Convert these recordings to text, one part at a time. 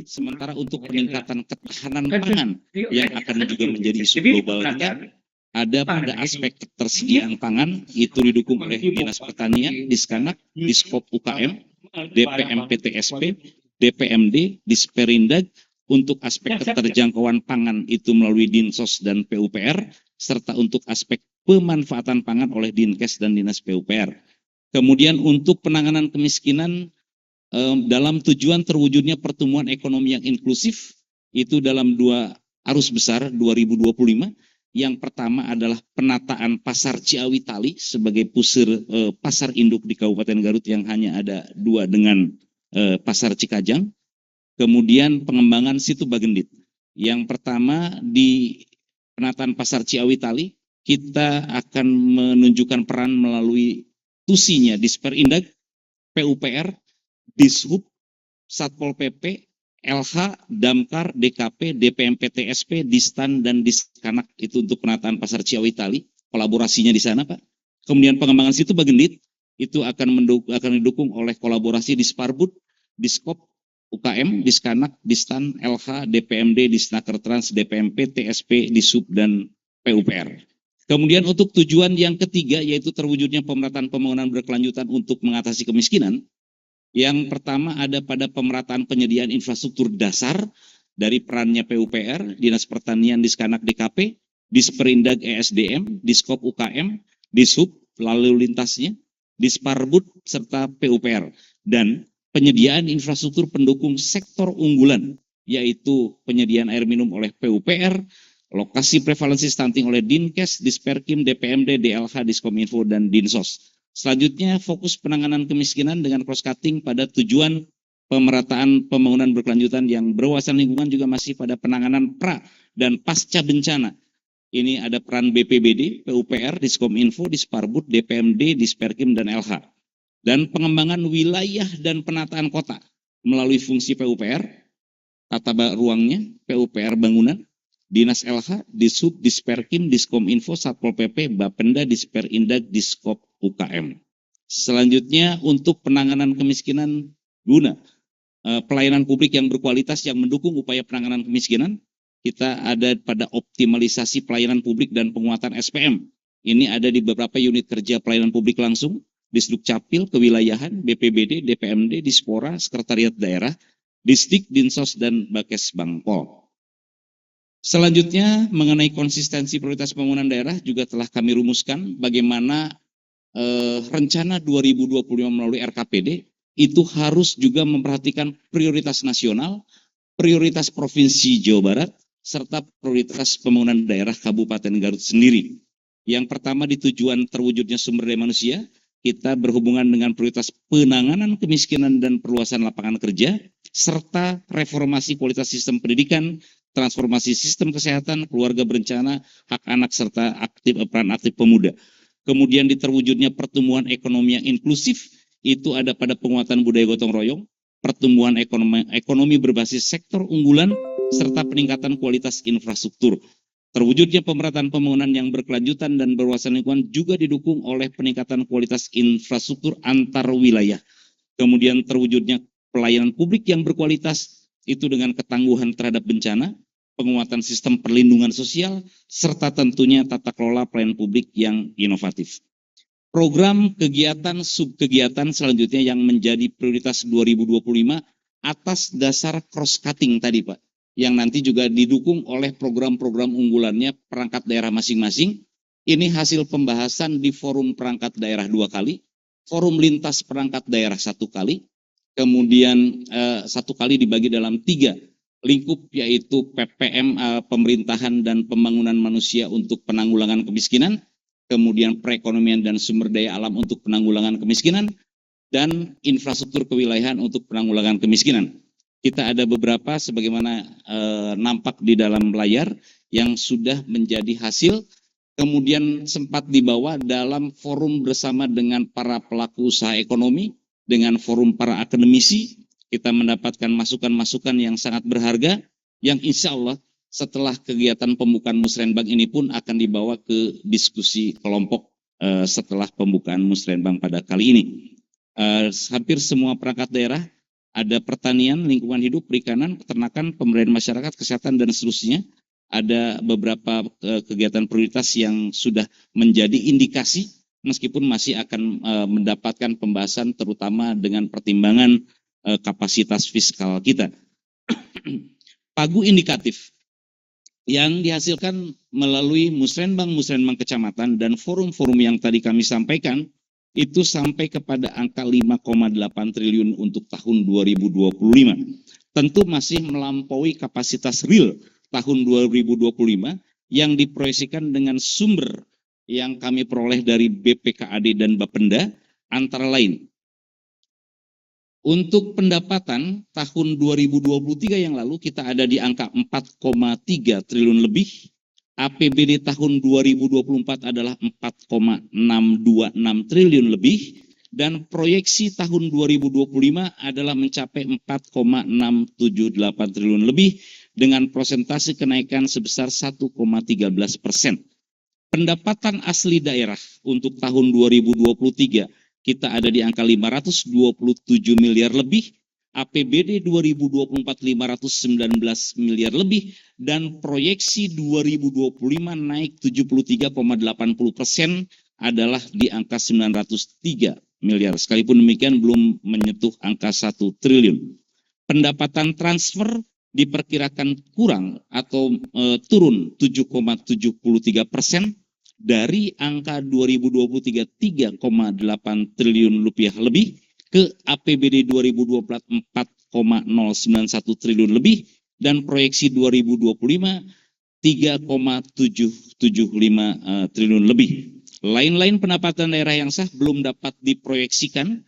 Sementara untuk peningkatan ketahanan pangan yang akan juga menjadi isu global kita, ada pada aspek ketersediaan pangan itu didukung oleh Dinas Pertanian, Diskanak, Diskop UKM, DPM PTSP, DPMD, Disperindag, untuk aspek keterjangkauan pangan itu melalui Dinsos dan PUPR, serta untuk aspek pemanfaatan pangan oleh Dinkes dan Dinas PUPR. Kemudian untuk penanganan kemiskinan, dalam tujuan terwujudnya pertumbuhan ekonomi yang inklusif, itu dalam dua arus besar 2025. Yang pertama adalah penataan pasar Ciawi Tali sebagai pusir pasar induk di Kabupaten Garut yang hanya ada dua dengan pasar Cikajang. Kemudian pengembangan situ Bagendit. Yang pertama di penataan pasar Ciawi Tali, kita akan menunjukkan peran melalui tusinya Disperindag, PUPR, Dishub, Satpol PP, LH, Damkar, DKP, DPM PTSP, Distan, dan Diskanak, itu untuk penataan pasar Ciawi Tali, kolaborasinya di sana Pak. Kemudian pengembangan situ Bagendit, itu akan didukung oleh kolaborasi Disparbud, Diskop, UKM, Diskanak, Distan, LH, DPMD, Disnaker Trans, DPM PTSP, Dishub, dan PUPR. Kemudian untuk tujuan yang ketiga, yaitu terwujudnya pemerataan pembangunan berkelanjutan untuk mengatasi kemiskinan. Yang pertama ada pada pemerataan penyediaan infrastruktur dasar dari perannya PUPR, Dinas Pertanian, Diskanak, DKP, Disperindag ESDM, Diskop UKM, Dishub, lalu lintasnya, Disparbud, serta PUPR. Dan penyediaan infrastruktur pendukung sektor unggulan, yaitu penyediaan air minum oleh PUPR, lokasi prevalensi stunting oleh Dinkes, Disperkim, DPMD, DLH, Diskominfo, dan Dinsos. Selanjutnya fokus penanganan kemiskinan dengan cross cutting pada tujuan pemerataan pembangunan berkelanjutan yang berwawasan lingkungan, juga masih pada penanganan pra dan pasca bencana. Ini ada peran BPBD, PUPR, Diskominfo, Disparbud, DPMD, Disperkim, dan LH. Dan pengembangan wilayah dan penataan kota melalui fungsi PUPR, tata ruangnya, PUPR bangunan, Dinas LH, Dishub, Disperkim, Diskominfo, Satpol PP, Bapenda, Disperindag, Diskop UKM. Selanjutnya untuk penanganan kemiskinan guna pelayanan publik yang berkualitas yang mendukung upaya penanganan kemiskinan, kita ada pada optimalisasi pelayanan publik dan penguatan SPM. Ini ada di beberapa unit kerja pelayanan publik langsung, Disduk Capil, Kewilayahan, BPBD, DPMD, Dispora, Sekretariat Daerah, Disdik, Dinsos, dan Bakes Bangpol. Selanjutnya mengenai konsistensi prioritas pembangunan daerah juga telah kami rumuskan bagaimana rencana 2025 melalui RKPD itu harus juga memperhatikan prioritas nasional, prioritas Provinsi Jawa Barat, serta prioritas pembangunan daerah Kabupaten Garut sendiri. Yang pertama di tujuan terwujudnya sumber daya manusia, kita berhubungan dengan prioritas penanganan kemiskinan dan perluasan lapangan kerja, serta reformasi kualitas sistem pendidikan, transformasi sistem kesehatan, keluarga berencana, hak anak, serta peran aktif pemuda. Kemudian di terwujudnya pertumbuhan ekonomi yang inklusif, itu ada pada penguatan budaya gotong royong, pertumbuhan ekonomi berbasis sektor unggulan, serta peningkatan kualitas infrastruktur. Terwujudnya pemerataan pembangunan yang berkelanjutan dan berwawasan lingkungan juga didukung oleh peningkatan kualitas infrastruktur antar wilayah. Kemudian terwujudnya pelayanan publik yang berkualitas, itu dengan ketangguhan terhadap bencana, penguatan sistem perlindungan sosial, serta tentunya tata kelola pelayanan publik yang inovatif. Program kegiatan subkegiatan selanjutnya yang menjadi prioritas 2025 atas dasar cross-cutting tadi Pak, yang nanti juga didukung oleh program-program unggulannya perangkat daerah masing-masing. Ini hasil pembahasan di forum perangkat daerah 2 kali, forum lintas perangkat daerah 1 kali, kemudian 1 kali dibagi dalam 3 lingkup, yaitu PPM, pemerintahan dan pembangunan manusia untuk penanggulangan kemiskinan, kemudian perekonomian dan sumber daya alam untuk penanggulangan kemiskinan, dan infrastruktur kewilayahan untuk penanggulangan kemiskinan. Kita ada beberapa sebagaimana nampak di dalam layar yang sudah menjadi hasil, kemudian sempat dibawa dalam forum bersama dengan para pelaku usaha ekonomi, dengan forum para akademisi. Kita mendapatkan masukan-masukan yang sangat berharga, yang insya Allah setelah kegiatan pembukaan Musrenbang ini pun akan dibawa ke diskusi kelompok setelah pembukaan Musrenbang pada kali ini. Hampir semua perangkat daerah ada pertanian, lingkungan hidup, perikanan, peternakan, pemberdayaan masyarakat, kesehatan, dan seterusnya. Ada beberapa kegiatan prioritas yang sudah menjadi indikasi meskipun masih akan mendapatkan pembahasan terutama dengan pertimbangan kapasitas fiskal kita. Pagu indikatif yang dihasilkan melalui musrenbang kecamatan dan forum-forum yang tadi kami sampaikan itu sampai kepada angka 5,8 triliun untuk tahun 2025. Tentu masih melampaui kapasitas real tahun 2025 yang diproyeksikan dengan sumber yang kami peroleh dari BPKAD dan Bapenda antara lain. Untuk pendapatan tahun 2023 yang lalu kita ada di angka 4,3 triliun lebih. APBD tahun 2024 adalah 4,626 triliun lebih. Dan proyeksi tahun 2025 adalah mencapai 4,678 triliun lebih dengan persentase kenaikan sebesar 1,13%. Pendapatan asli daerah untuk tahun 2023 kita ada di angka 527 miliar lebih, APBD 2024 519 miliar lebih, dan proyeksi 2025 naik 73,80% adalah di angka 903 miliar. Sekalipun demikian belum menyentuh angka 1 triliun. Pendapatan transfer diperkirakan kurang atau turun 7,73% dari angka 2023 3,8 triliun rupiah lebih ke APBD 2024 4,091 triliun lebih dan proyeksi 2025 3,775 triliun lebih. Lain-lain pendapatan daerah yang sah belum dapat diproyeksikan,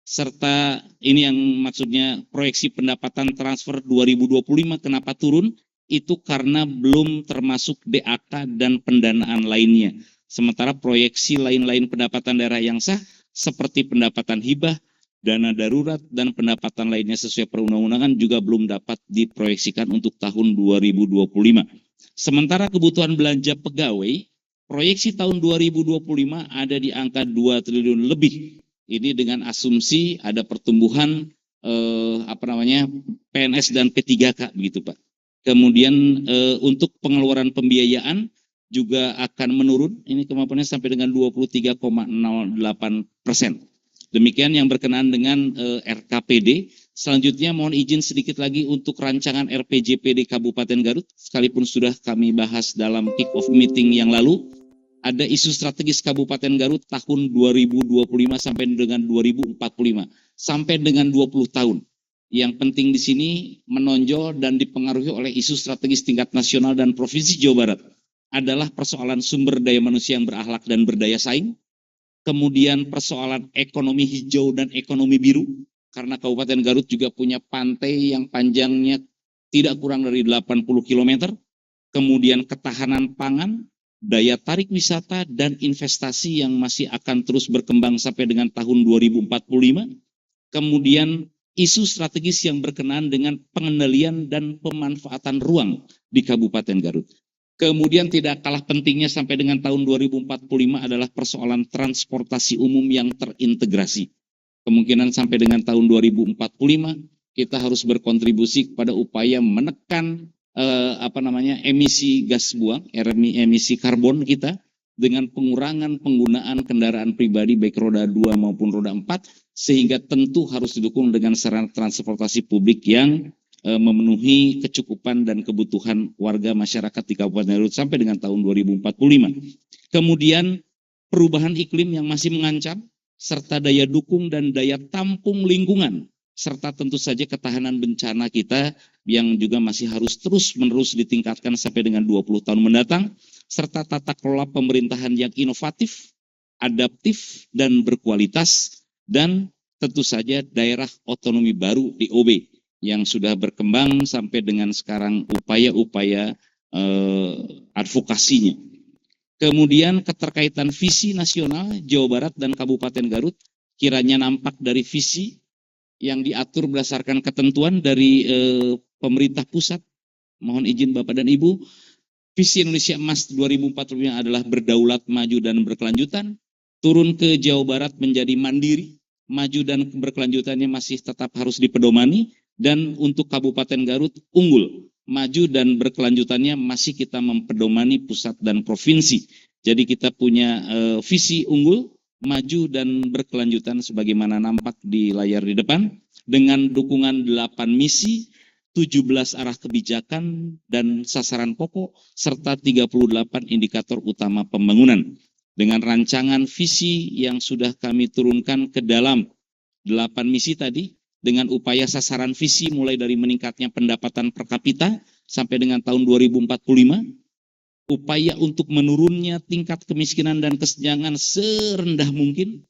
serta ini yang maksudnya proyeksi pendapatan transfer 2025 kenapa turun, itu karena belum termasuk DAK dan pendanaan lainnya. Sementara proyeksi lain-lain pendapatan daerah yang sah seperti pendapatan hibah, dana darurat, dan pendapatan lainnya sesuai perundang-undangan juga belum dapat diproyeksikan untuk tahun 2025. Sementara kebutuhan belanja pegawai, proyeksi tahun 2025 ada di angka 2 triliun lebih. Ini dengan asumsi ada pertumbuhan PNS dan P3K begitu Pak. Kemudian untuk pengeluaran pembiayaan juga akan menurun. Ini kemampuannya sampai dengan 23,08%. Demikian yang berkenaan dengan RKPD. Selanjutnya mohon izin sedikit lagi untuk rancangan RPJPD Kabupaten Garut. Sekalipun sudah kami bahas dalam kick-off meeting yang lalu. Ada isu strategis Kabupaten Garut tahun 2025 sampai dengan 2045, sampai dengan 20 tahun. Yang penting di sini menonjol dan dipengaruhi oleh isu strategis tingkat nasional dan Provinsi Jawa Barat adalah persoalan sumber daya manusia yang berakhlak dan berdaya saing, kemudian persoalan ekonomi hijau dan ekonomi biru, karena Kabupaten Garut juga punya pantai yang panjangnya tidak kurang dari 80 km, kemudian ketahanan pangan, daya tarik wisata, dan investasi yang masih akan terus berkembang sampai dengan tahun 2045. Kemudian isu strategis yang berkenaan dengan pengendalian dan pemanfaatan ruang di Kabupaten Garut. Kemudian tidak kalah pentingnya sampai dengan tahun 2045 adalah persoalan transportasi umum yang terintegrasi. Kemungkinan sampai dengan tahun 2045 kita harus berkontribusi kepada upaya menekan emisi gas buang, emisi karbon kita dengan pengurangan penggunaan kendaraan pribadi baik roda 2 maupun roda 4, sehingga tentu harus didukung dengan sarana transportasi publik yang memenuhi kecukupan dan kebutuhan warga masyarakat di Kabupaten Garut sampai dengan tahun 2045. Kemudian perubahan iklim yang masih mengancam, serta daya dukung dan daya tampung lingkungan, serta tentu saja ketahanan bencana kita yang juga masih harus terus-menerus ditingkatkan sampai dengan 20 tahun mendatang, serta tata kelola pemerintahan yang inovatif, adaptif, dan berkualitas, dan tentu saja daerah otonomi baru DOB yang sudah berkembang sampai dengan sekarang upaya-upaya advokasinya. Kemudian keterkaitan visi nasional Jawa Barat dan Kabupaten Garut kiranya nampak dari visi yang diatur berdasarkan ketentuan dari pemerintah pusat. Mohon izin Bapak dan Ibu, visi Indonesia Emas 2045 adalah berdaulat, maju, dan berkelanjutan. turun ke Jawa Barat menjadi mandiri, maju dan berkelanjutannya masih tetap harus dipedomani, dan untuk Kabupaten Garut unggul, maju dan berkelanjutannya masih kita mempedomani pusat dan provinsi. Jadi kita punya visi unggul, maju dan berkelanjutan sebagaimana nampak di layar di depan, dengan dukungan 8 misi, 17 arah kebijakan dan sasaran pokok, serta 38 indikator utama pembangunan. Dengan rancangan visi yang sudah kami turunkan ke dalam 8 misi tadi, dengan upaya sasaran visi mulai dari meningkatnya pendapatan per kapita sampai dengan tahun 2045, upaya untuk menurunnya tingkat kemiskinan dan kesenjangan serendah mungkin,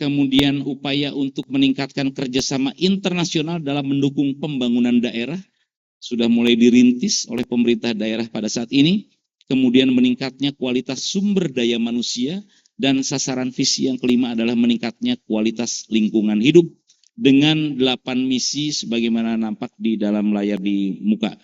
kemudian upaya untuk meningkatkan kerjasama internasional dalam mendukung pembangunan daerah, sudah mulai dirintis oleh pemerintah daerah pada saat ini, kemudian meningkatnya kualitas sumber daya manusia, dan sasaran visi yang kelima adalah meningkatnya kualitas lingkungan hidup, dengan 8 misi sebagaimana nampak di dalam layar di muka,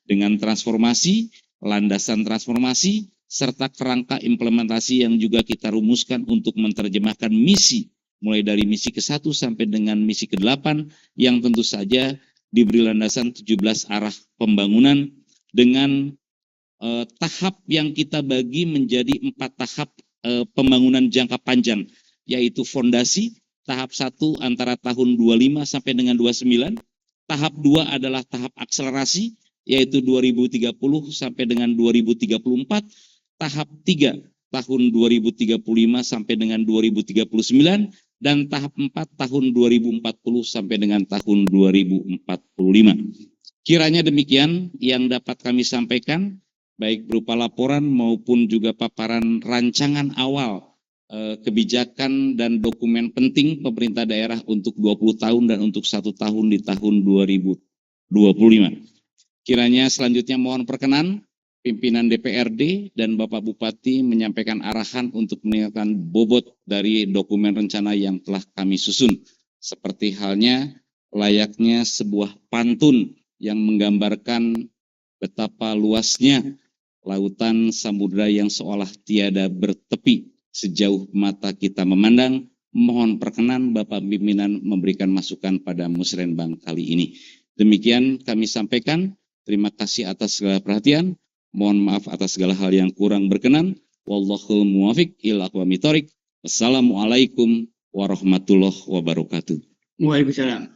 dengan transformasi, landasan transformasi, serta kerangka implementasi yang juga kita rumuskan untuk menerjemahkan misi, mulai dari misi ke-1 sampai dengan misi ke-8, yang tentu saja diberi landasan 17 arah pembangunan dengan tahap yang kita bagi menjadi 4 tahap pembangunan jangka panjang, yaitu fondasi, tahap 1 antara tahun 25 sampai dengan 29, tahap 2 adalah tahap akselerasi, yaitu 2030 sampai dengan 2034, tahap 3 tahun 2035 sampai dengan 2039, dan tahap 4 tahun 2040 sampai dengan tahun 2045. Kiranya demikian yang dapat kami sampaikan, baik berupa laporan maupun juga paparan rancangan awal kebijakan dan dokumen penting pemerintah daerah untuk 20 tahun dan untuk 1 tahun di tahun 2025. Kiranya selanjutnya mohon perkenan pimpinan DPRD dan Bapak Bupati menyampaikan arahan untuk meningkatkan bobot dari dokumen rencana yang telah kami susun. Seperti halnya layaknya sebuah pantun yang menggambarkan betapa luasnya lautan samudera yang seolah tiada bertepi sejauh mata kita memandang. Mohon perkenan Bapak pimpinan memberikan masukan pada musrenbang kali ini. Demikian kami sampaikan. Terima kasih atas segala perhatian. Mohon maaf atas segala hal yang kurang berkenan. Wallahul muwafiq ila aqwamit thoriq. Wassalamualaikum warahmatullahi wabarakatuh. Waalaikumsalam.